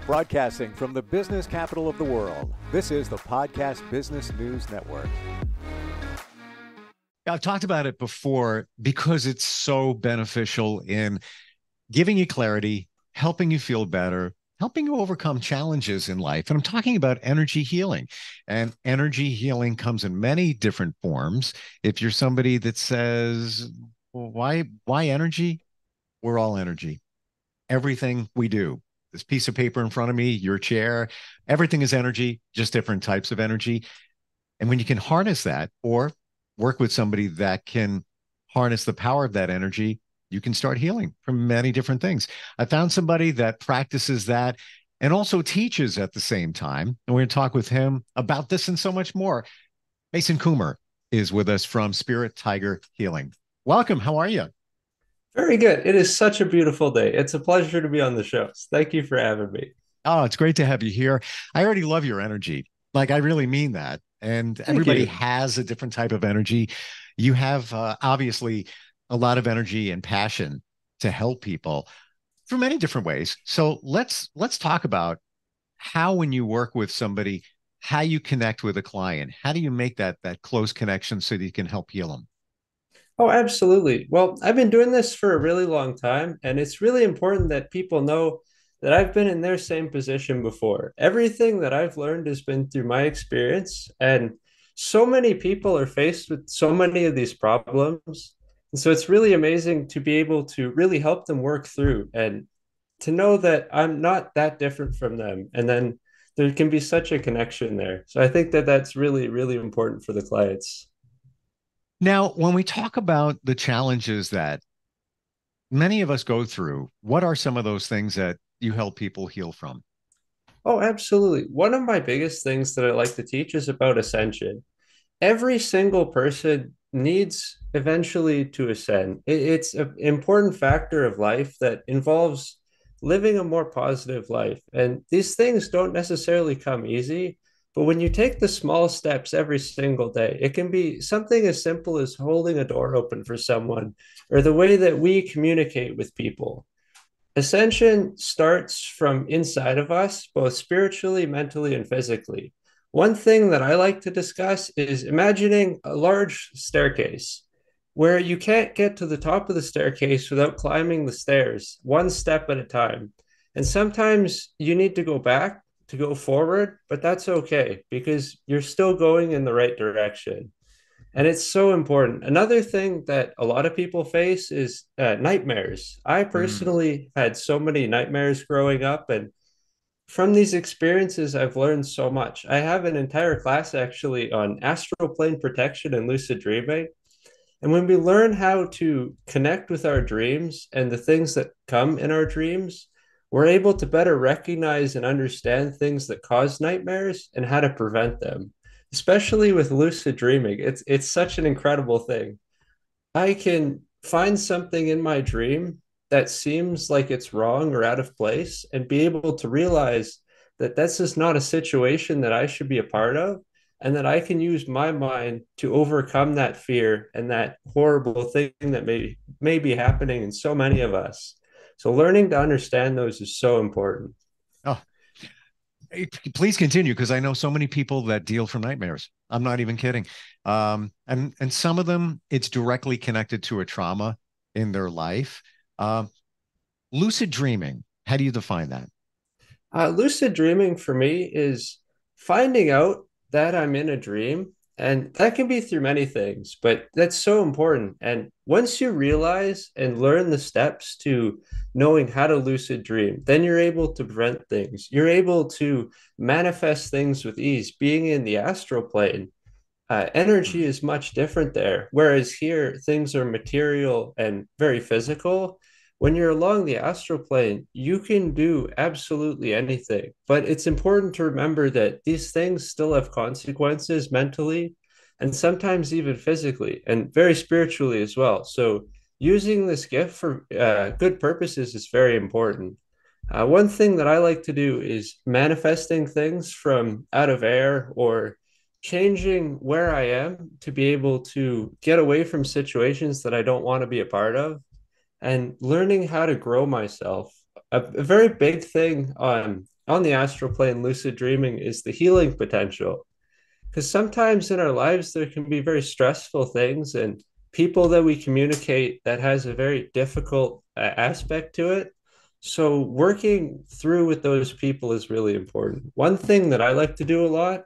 Broadcasting from the business capital of the world, this is the Podcast Business News Network. I've talked about it before because it's so beneficial in giving you clarity, helping you feel better, helping you overcome challenges in life. And I'm talking about energy healing. And energy healing comes in many different forms. If you're somebody that says, well, why energy? We're all energy. Everything we do. This piece of paper in front of me, your chair, everything is energy, just different types of energy. And when you can harness that or work with somebody that can harness the power of that energy, you can start healing from many different things. I found somebody that practices that and also teaches at the same time. And we're going to talk with him about this and so much more. Mason Kummer is with us from Spirit Tiger Healing. Welcome. How are you? Very good. It is such a beautiful day. It's a pleasure to be on the show. Thank you for having me. Oh, it's great to have you here. I already love your energy. Like, I really mean that. And Thank everybody you. has a different type of energy. You have obviously a lot of energy and passion to help people through many different ways. So let's talk about how, when you work with somebody, how you connect with a client. How do you make that close connection so that you can help heal them? Oh, absolutely. Well, I've been doing this for a really long time, and it's really important that people know that I've been in their same position before. Everything that I've learned has been through my experience, and so many people are faced with so many of these problems. And so it's really amazing to be able to really help them work through and to know that I'm not that different from them. And then there can be such a connection there. So I think that that's really, really important for the clients. Now, when we talk about the challenges that many of us go through, what are some of those things that you help people heal from? Oh, absolutely. One of my biggest things that I like to teach is about ascension. Every single person needs eventually to ascend. It's an important factor of life that involves living a more positive life. And these things don't necessarily come easy, but when you take the small steps every single day, it can be something as simple as holding a door open for someone or the way that we communicate with people. Ascension starts from inside of us, both spiritually, mentally, and physically. One thing that I like to discuss is imagining a large staircase where you can't get to the top of the staircase without climbing the stairs, one step at a time. And sometimes you need to go back to go forward, but that's okay because you're still going in the right direction. And it's so important. Another thing that a lot of people face is nightmares. I Mm. personally had so many nightmares growing up, and from these experiences, I've learned so much. I have an entire class actually on astral plane protection and lucid dreaming. And when we learn how to connect with our dreams and the things that come in our dreams, we're able to better recognize and understand things that cause nightmares and how to prevent them. Especially with lucid dreaming, it's such an incredible thing. I can find something in my dream that seems like it's wrong or out of place and be able to realize that that's just not a situation that I should be a part of and that I can use my mind to overcome that fear and that horrible thing that may be happening in so many of us. So learning to understand those is so important. Oh, please continue because I know so many people that deal from nightmares. I'm not even kidding. And some of them, it's directly connected to a trauma in their life. Um, Lucid dreaming, how do you define that? Lucid dreaming for me is finding out that I'm in a dream, and that can be through many things, but that's so important. And once you realize and learn the steps to knowing how to lucid dream, then you're able to prevent things. You're able to manifest things with ease. Being in the astral plane, energy Mm. is much different there. Whereas here, things are material and very physical. When you're along the astral plane, you can do absolutely anything. But it's important to remember that these things still have consequences mentally and sometimes even physically and very spiritually as well. So, using this gift for good purposes is very important. One thing that I like to do is manifesting things from out of air or changing where I am to be able to get away from situations that I don't want to be a part of and learning how to grow myself. A very big thing on the astral plane, lucid dreaming is the healing potential. Because sometimes in our lives, there can be very stressful things and people that we communicate that has a very difficult aspect to it. So working through with those people is really important. One thing that I like to do a lot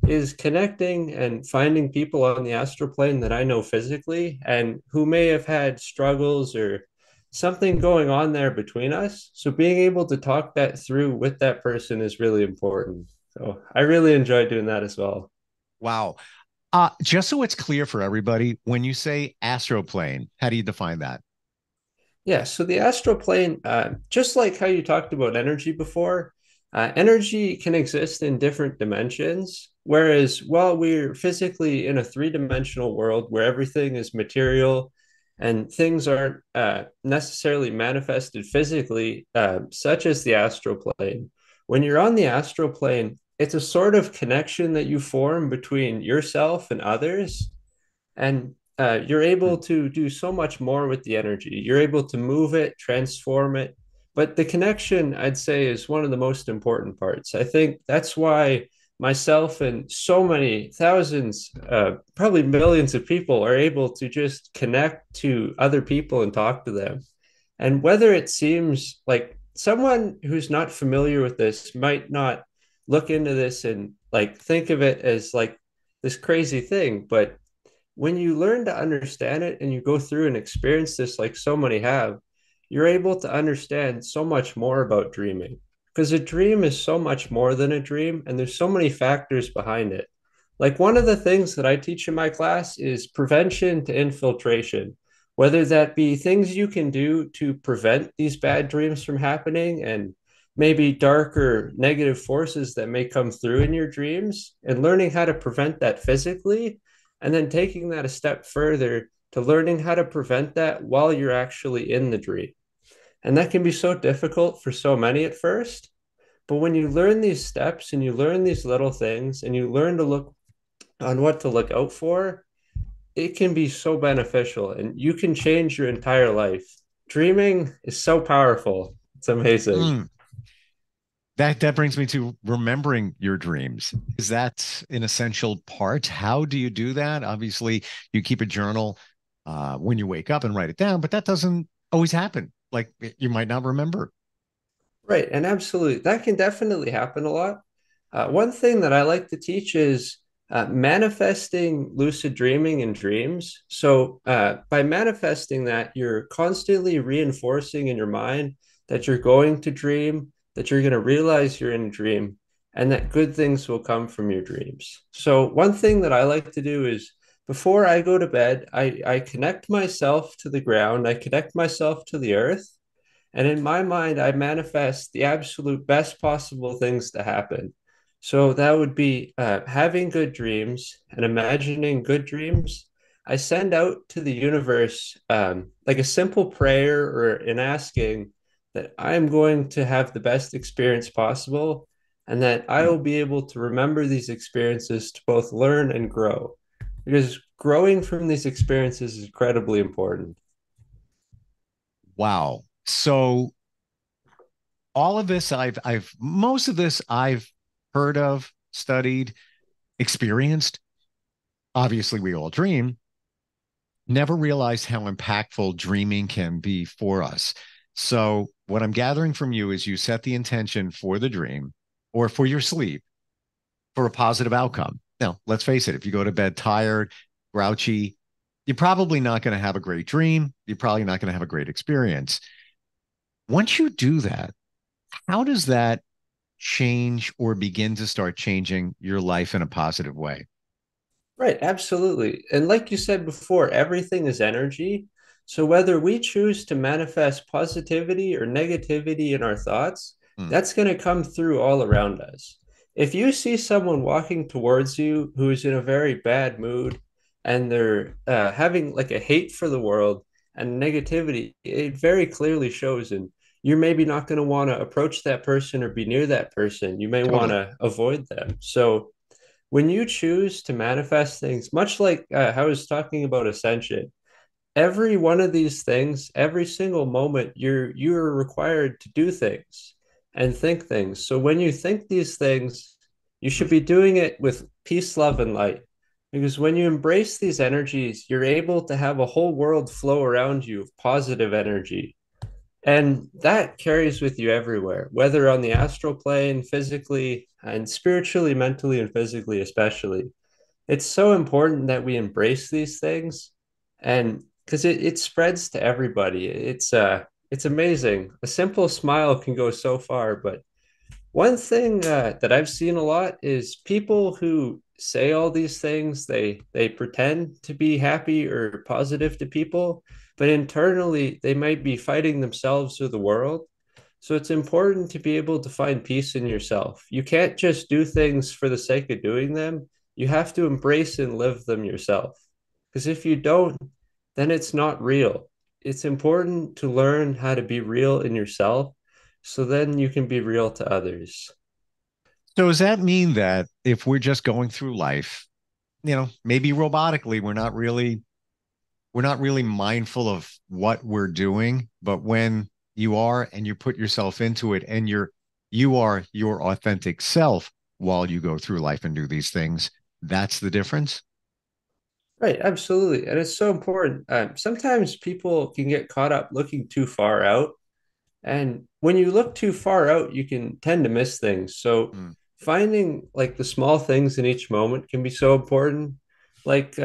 is connecting and finding people on the astral plane that I know physically and who may have had struggles or something going on there between us. So being able to talk that through with that person is really important. So I really enjoy doing that as well. Wow. Just so it's clear for everybody, when you say astroplane, how do you define that? Yeah, so the astral plane, just like how you talked about energy before, energy can exist in different dimensions. Whereas while we're physically in a three-dimensional world where everything is material and things aren't necessarily manifested physically, such as the astral plane, when you're on the astral plane, it's a sort of connection that you form between yourself and others and you're able to do so much more with the energy. You're able to move it, transform it. But the connection, I'd say, is one of the most important parts. I think that's why myself and so many thousands, probably millions of people are able to just connect to other people and talk to them. And whether it seems like someone who's not familiar with this might not look into this and like think of it as like this crazy thing, but when you learn to understand it and you go through and experience this like so many have, you're able to understand so much more about dreaming. Because a dream is so much more than a dream, and there's so many factors behind it. Like one of the things that I teach in my class is prevention to infiltration, whether that be things you can do to prevent these bad dreams from happening and maybe darker negative forces that may come through in your dreams, and learning how to prevent that physically and then taking that a step further to learning how to prevent that while you're actually in the dream. And that can be so difficult for so many at first. But when you learn these steps and you learn these little things and you learn to look on what to look out for, it can be so beneficial and you can change your entire life. Dreaming is so powerful. It's amazing. Mm. That brings me to remembering your dreams. Is that an essential part? How do you do that? Obviously, you keep a journal when you wake up and write it down, but that doesn't always happen. Like you might not remember. Right. And absolutely, that can definitely happen a lot. One thing that I like to teach is manifesting lucid dreaming in dreams. So, by manifesting that, you're constantly reinforcing in your mind that you're going to dream, that you're going to realize you're in a dream, and that good things will come from your dreams. So, one thing that I like to do is before I go to bed, I connect myself to the ground, I connect myself to the earth. And in my mind, I manifest the absolute best possible things to happen. So that would be having good dreams and imagining good dreams. I send out to the universe like a simple prayer or an asking that I'm going to have the best experience possible and that I will be able to remember these experiences to both learn and grow. Because growing from these experiences is incredibly important. Wow. So all of this I've most of this I've heard of, studied, experienced. Obviously, we all dream. Never realized how impactful dreaming can be for us. So, what I'm gathering from you is you set the intention for the dream or for your sleep for a positive outcome. Now, let's face it, if you go to bed tired, grouchy, you're probably not going to have a great dream. You're probably not going to have a great experience. Once you do that, how does that change or begin to start changing your life in a positive way? Right, absolutely. And like you said before, everything is energy. So whether we choose to manifest positivity or negativity in our thoughts, Mm, that's going to come through all around us. If you see someone walking towards you who is in a very bad mood and they're having like a hate for the world and negativity, it very clearly shows. And you're maybe not going to want to approach that person or be near that person. You may want totally. to avoid them. So when you choose to manifest things, much like I was talking about ascension, every one of these things, every single moment, you're required to do things. and think things. So when you think these things, you should be doing it with peace, love, and light. Because when you embrace these energies, you're able to have a whole world flow around you of positive energy. And that carries with you everywhere, whether on the astral plane, physically, and spiritually, mentally, and physically, especially. It's so important that we embrace these things, and because it spreads to everybody. It's amazing. A simple smile can go so far. But one thing that I've seen a lot is people who say all these things, they pretend to be happy or positive to people, but internally they might be fighting themselves or the world. So it's important to be able to find peace in yourself. You can't just do things for the sake of doing them. You have to embrace and live them yourself. Because if you don't, then it's not real. It's important to learn how to be real in yourself so then you can be real to others. So does that mean that if we're just going through life, maybe robotically, we're not really mindful of what we're doing, but when you are and you put yourself into it and you are your authentic self while you go through life and do these things, that's the difference. Right, absolutely. And it's so important. Sometimes people can get caught up looking too far out. And when you look too far out, you can tend to miss things. So Mm, finding like the small things in each moment can be so important. Like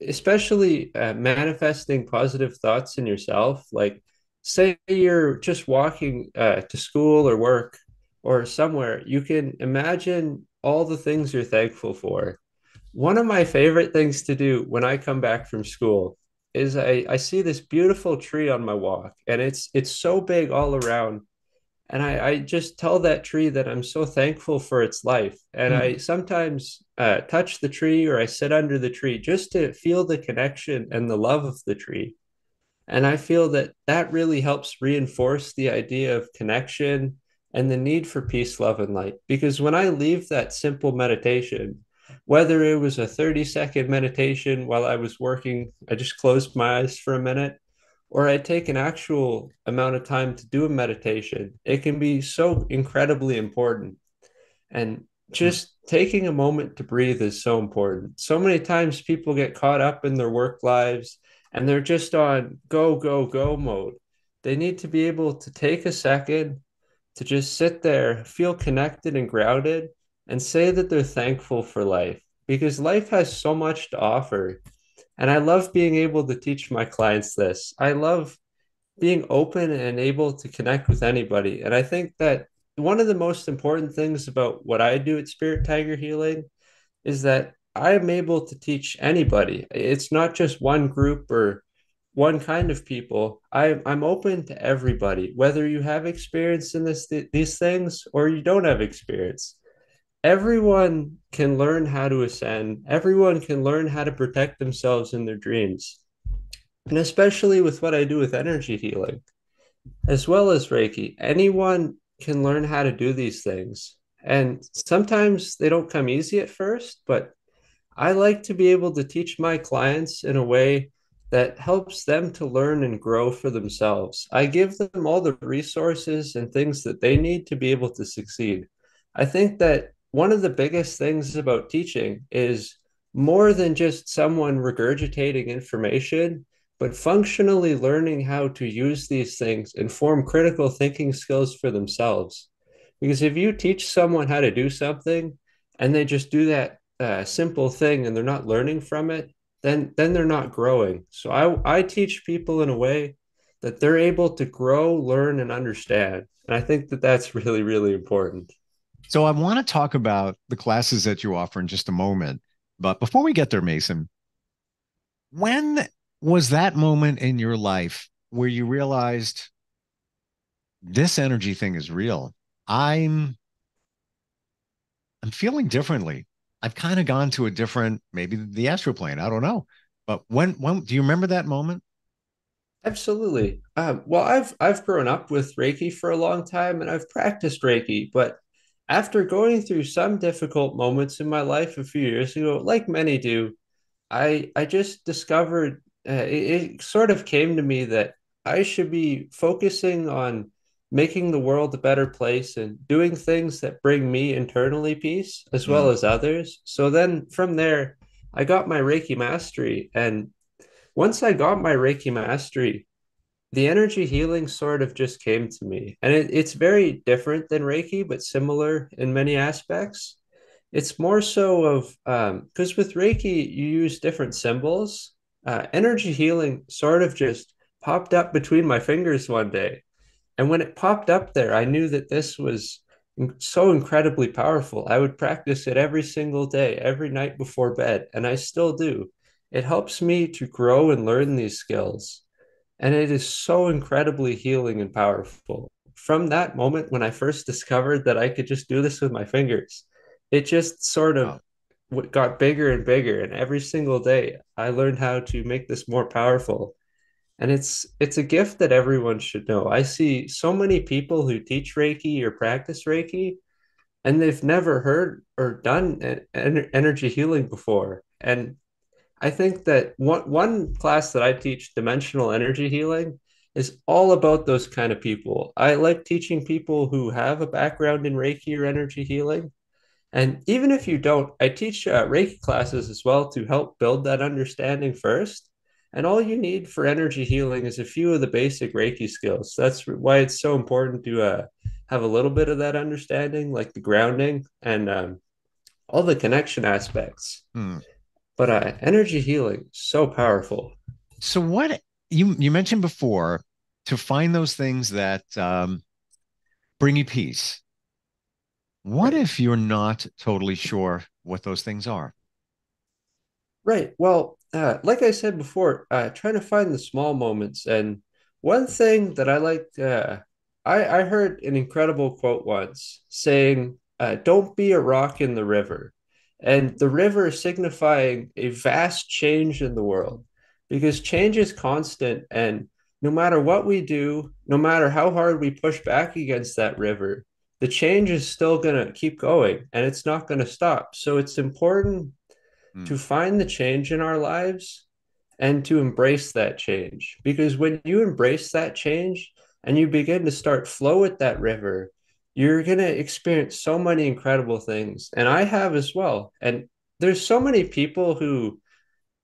especially manifesting positive thoughts in yourself. Like say you're just walking to school or work or somewhere, you can imagine all the things you're thankful for. One of my favorite things to do when I come back from school is I see this beautiful tree on my walk, and it's so big all around. And I just tell that tree that I'm so thankful for its life. And mm. I sometimes touch the tree or I sit under the tree just to feel the connection and the love of the tree. And I feel that that really helps reinforce the idea of connection and the need for peace, love, and light. Because when I leave that simple meditation, whether it was a 30-second meditation while I was working, I just closed my eyes for a minute, or I take an actual amount of time to do a meditation, it can be so incredibly important. And Mm. just taking a moment to breathe is so important. So many times people get caught up in their work lives and they're just on go, go, go mode. They need to be able to take a second to just sit there, feel connected and grounded, and say that they're thankful for life because life has so much to offer. And I love being able to teach my clients this. I love being open and able to connect with anybody. And I think that one of the most important things about what I do at Spirit Tiger Healing is that I am able to teach anybody. It's not just one group or one kind of people. I'm open to everybody, whether you have experience in these things or you don't have experience. Everyone can learn how to ascend. Everyone can learn how to protect themselves in their dreams. And especially with what I do with energy healing as well as Reiki, anyone can learn how to do these things. And sometimes they don't come easy at first, but I like to be able to teach my clients in a way that helps them to learn and grow for themselves. I give them all the resources and things that they need to be able to succeed. I think that one of the biggest things about teaching is more than just someone regurgitating information, but functionally learning how to use these things and form critical thinking skills for themselves. Because if you teach someone how to do something and they just do that simple thing and they're not learning from it, then they're not growing. So I teach people in a way that they're able to grow, learn, and understand. And I think that that's really, really important. So I want to talk about the classes that you offer in just a moment. But before we get there, Mason, when was that moment in your life where you realized this energy thing is real? I'm I'm feeling differently. I've kind of gone to a different, maybe the astral plane. I don't know. But when do you remember that moment? Absolutely. Well, I've grown up with Reiki for a long time, and I've practiced Reiki. But after going through some difficult moments in my life a few years ago, like many do, I just discovered it sort of came to me that I should be focusing on making the world a better place and doing things that bring me internally peace as well Mm. as others. So then from there, I got my Reiki mastery. And once I got my Reiki mastery, the energy healing sort of just came to me. And it's very different than Reiki, but similar in many aspects. It's more so of because with Reiki, you use different symbols. Energy healing sort of just popped up between my fingers one day. And when it popped up there, I knew that this was so incredibly powerful. I would practice it every single day, every night before bed, and I still do. It helps me to grow and learn these skills. And it is so incredibly healing and powerful. From that moment when I first discovered that I could just do this with my fingers, it just sort of Wow. got bigger and bigger. And every single day, I learned how to make this more powerful. And it's a gift that everyone should know. I see so many people who teach Reiki or practice Reiki, and they've never heard or done energy healing before. And I think that one class that I teach, dimensional energy healing, is all about those kind of people. I like teaching people who have a background in Reiki or energy healing. And even if you don't, I teach Reiki classes as well to help build that understanding first. And all you need for energy healing is a few of the basic Reiki skills. That's why it's so important to have a little bit of that understanding, like the grounding and all the connection aspects. Hmm. But energy healing, so powerful. So what you mentioned before, to find those things that bring you peace. What Right. if you're not totally sure what those things are? Right. Well, like I said before, trying to find the small moments. And one thing that I like, I heard an incredible quote once saying, don't be a rock in the river. And the river signifying a vast change in the world because change is constant. And no matter what we do, no matter how hard we push back against that river, the change is still going to keep going and it's not going to stop. So it's important Hmm. to find the change in our lives and to embrace that change. Because when you embrace that change and you begin to start flow with that river, you're going to experience so many incredible things. And I have as well. And there's so many people who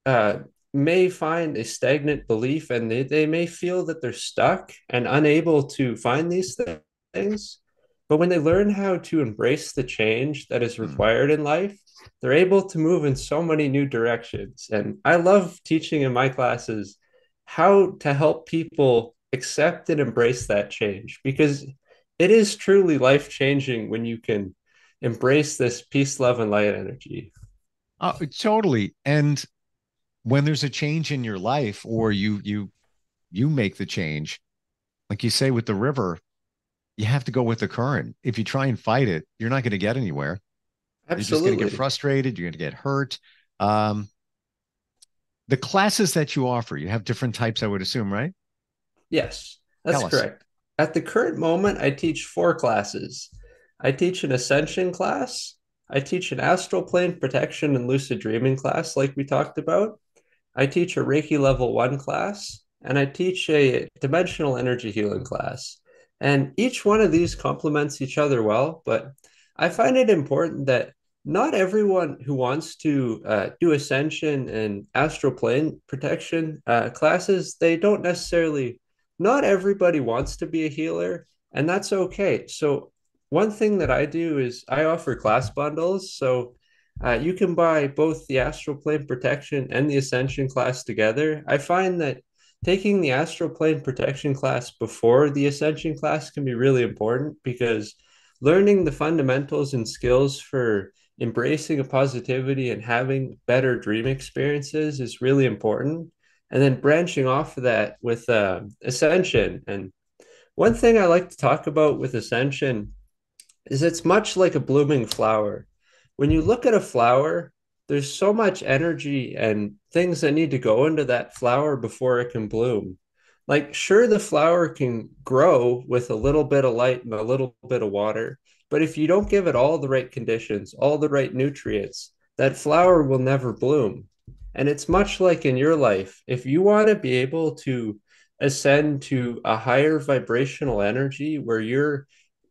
uh, may find a stagnant belief and they may feel that they're stuck and unable to find these things. But when they learn how to embrace the change that is Hmm. required in life, they're able to move in so many new directions. And I love teaching in my classes how to help people accept and embrace that change because it is truly life changing when you can embrace this peace, love, and light energy. Totally. And when there's a change in your life, or you make the change, like you say with the river, you have to go with the current. If you try and fight it, you're not going to get anywhere. You're just going to get Absolutely. frustrated. You're going to get hurt. Um, the classes that you offer, you have different types, I would assume, right? Yes, that's Tell us. correct. At the current moment, I teach four classes. I teach an ascension class. I teach an astral plane protection and lucid dreaming class, like we talked about. I teach a Reiki level one class, and I teach a dimensional energy healing class. And each one of these complements each other well, but I find it important that not everyone who wants to do ascension and astral plane protection classes, they don't necessarily, not everybody wants to be a healer, and that's okay. So, one thing that I do is I offer class bundles. So, you can buy both the astral plane protection and the ascension class together. I find that taking the astral plane protection class before the ascension class can be really important because learning the fundamentals and skills for embracing a positivity and having better dream experiences is really important. And then branching off of that with ascension. And one thing I like to talk about with ascension is it's much like a blooming flower. When you look at a flower, there's so much energy and things that need to go into that flower before it can bloom. Like, sure, the flower can grow with a little bit of light and a little bit of water, but if you don't give it all the right conditions, all the right nutrients, that flower will never bloom. And it's much like in your life. If you want to be able to ascend to a higher vibrational energy where you're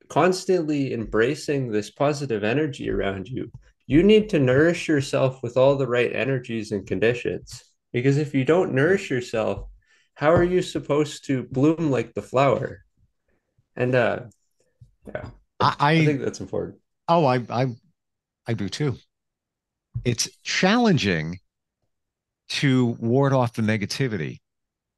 constantly embracing this positive energy around you, you need to nourish yourself with all the right energies and conditions. Because if you don't nourish yourself, how are you supposed to bloom like the flower? And yeah, I I think that's important. oh I do too. It's challenging to ward off the negativity,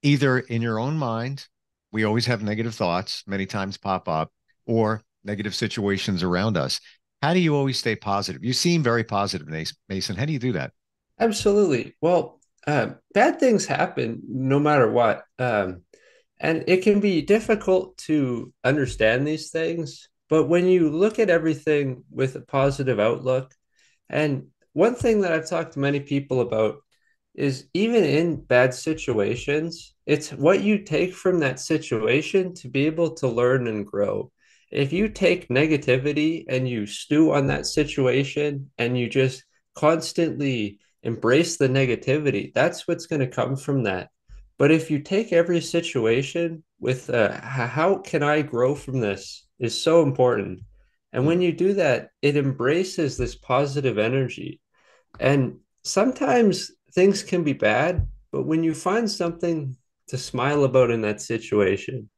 either in your own mind, we always have negative thoughts, many times pop up, or negative situations around us. How do you always stay positive? You seem very positive, Mason. How do you do that? Absolutely. Well, bad things happen no matter what. And it can be difficult to understand these things. But when you look at everything with a positive outlook, and one thing that I've talked to many people about is even in bad situations, it's what you take from that situation to be able to learn and grow. If you take negativity and you stew on that situation and you just constantly embrace the negativity, that's what's going to come from that. But if you take every situation with how can I grow from this is so important. And when Mm, you do that, it embraces this positive energy. And sometimes things can be bad, but when you find something to smile about in that situation,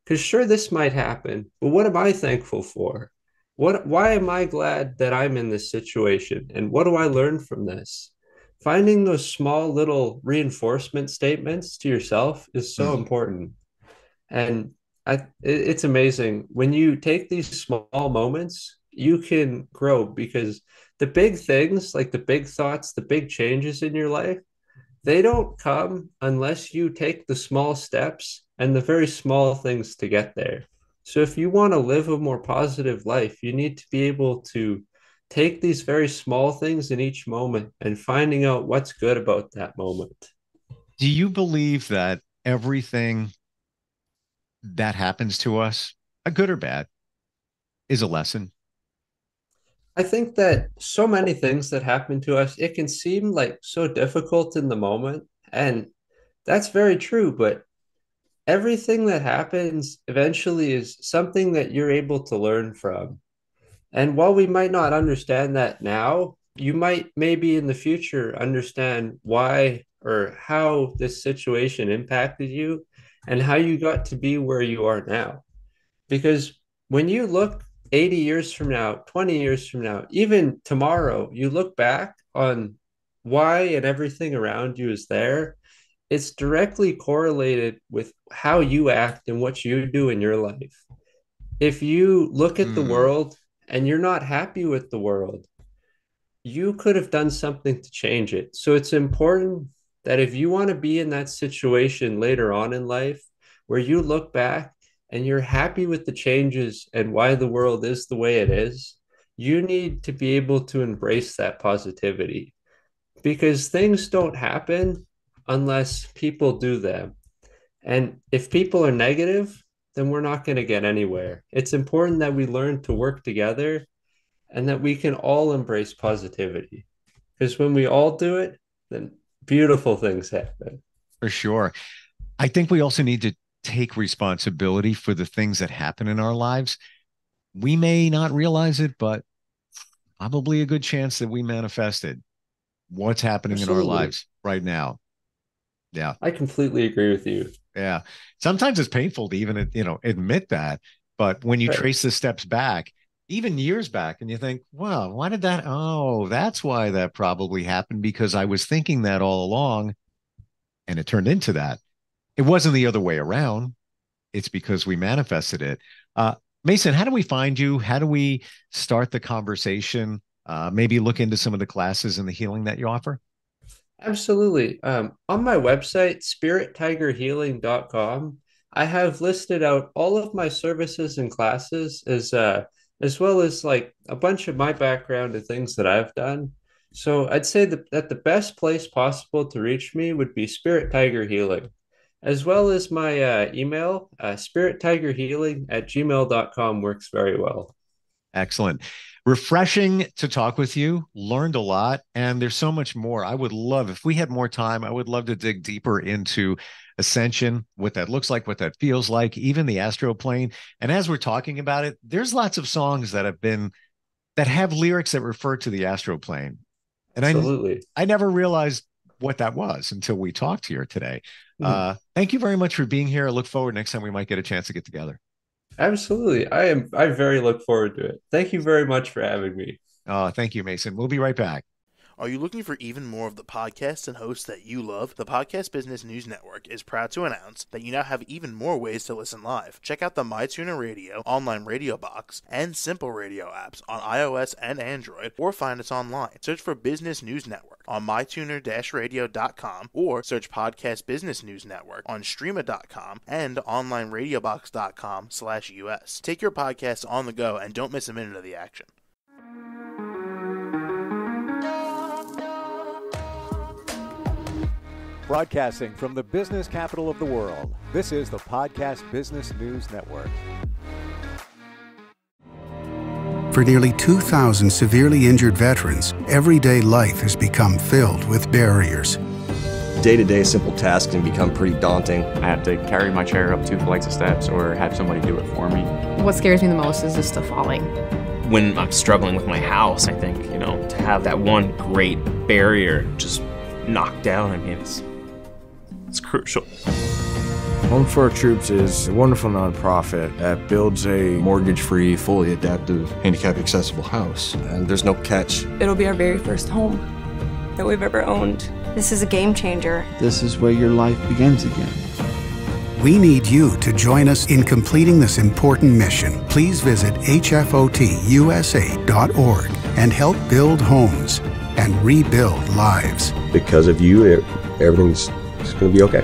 because sure, this might happen, but what am I thankful for? Why am I glad that I'm in this situation? And what do I learn from this? Finding those small little reinforcement statements to yourself is so mm. important. And it's amazing when you take these small moments, you can grow because the big things, like the big thoughts, the big changes in your life, they don't come unless you take the small steps and the very small things to get there. So if you want to live a more positive life, you need to be able to take these very small things in each moment and finding out what's good about that moment. Do you believe that everything that happens to us, a good or bad, is a lesson? I think that so many things that happen to us, it can seem like so difficult in the moment. And that's very true. But everything that happens eventually is something that you're able to learn from. And while we might not understand that now, you might maybe in the future understand why or how this situation impacted you and how you got to be where you are now. Because when you look 80 years from now, 20 years from now, even tomorrow, you look back on why and everything around you is there, it's directly correlated with how you act and what you do in your life. If you look at the Mm. world and you're not happy with the world, you could have done something to change it. So it's important that if you want to be in that situation later on in life where you look back and you're happy with the changes and why the world is the way it is, you need to be able to embrace that positivity because things don't happen unless people do them. And if people are negative, then we're not going to get anywhere. It's important that we learn to work together and that we can all embrace positivity. Because when we all do it, then beautiful things happen. For sure. I think we also need to take responsibility for the things that happen in our lives. We may not realize it, but probably a good chance that we manifested what's happening in our Absolutely. lives right now. Yeah. I completely agree with you. Yeah. Sometimes it's painful to even, admit that. But when you Right. trace the steps back, even years back, and you think, wow, why did that? Oh, that's why that probably happened because I was thinking that all along and it turned into that. It wasn't the other way around. It's because we manifested it. Uh, Mason, how do we find you? How do we start the conversation? Maybe look into some of the classes and the healing that you offer? Absolutely. On my website, spirittigerhealing.com, I have listed out all of my services and classes as well as like a bunch of my background and things that I've done. So I'd say that the best place possible to reach me would be Spirit Tiger Healing, as well as my email, spirittigerhealing@gmail.com works very well. Excellent. Refreshing to talk with you. Learned a lot, and there's so much more. I would love, if we had more time, I would love to dig deeper into ascension, what that looks like, what that feels like, even the astral plane. And as we're talking about it, there's lots of songs that have lyrics that refer to the astral plane. And Absolutely. I never realized what that was until we talked here today. Thank you very much for being here. I look forward next time we might get a chance to get together. Absolutely. I very look forward to it. Thank you very much for having me. Thank you, Mason. We'll be right back. Are you looking for even more of the podcasts and hosts that you love? The Podcast Business News Network is proud to announce that you now have even more ways to listen live. Check out the MyTuner Radio, online radio box, and Simple Radio apps on iOS and Android, or find us online. Search for Business News Network on mytuner-radio.com, or search Podcast Business News Network on streama.com and onlineradiobox.com/US. Take your podcast on the go and don't miss a minute of the action. Broadcasting from the business capital of the world, this is the Podcast Business News Network. For nearly 2,000 severely injured veterans, everyday life has become filled with barriers. Day-to-day simple tasks can become pretty daunting. I have to carry my chair up 2 flights of steps or have somebody do it for me. What scares me the most is just the falling. When I'm struggling with my house, I think, to have that one great barrier just knocked down, it's crucial. Home for Our Troops is a wonderful nonprofit that builds a mortgage-free, fully adaptive, handicap-accessible house. And there's no catch. It'll be our very first home that we've ever owned. This is a game changer. This is where your life begins again. We need you to join us in completing this important mission. Please visit hfotusa.org and help build homes and rebuild lives. Because of you, everything's going to be okay.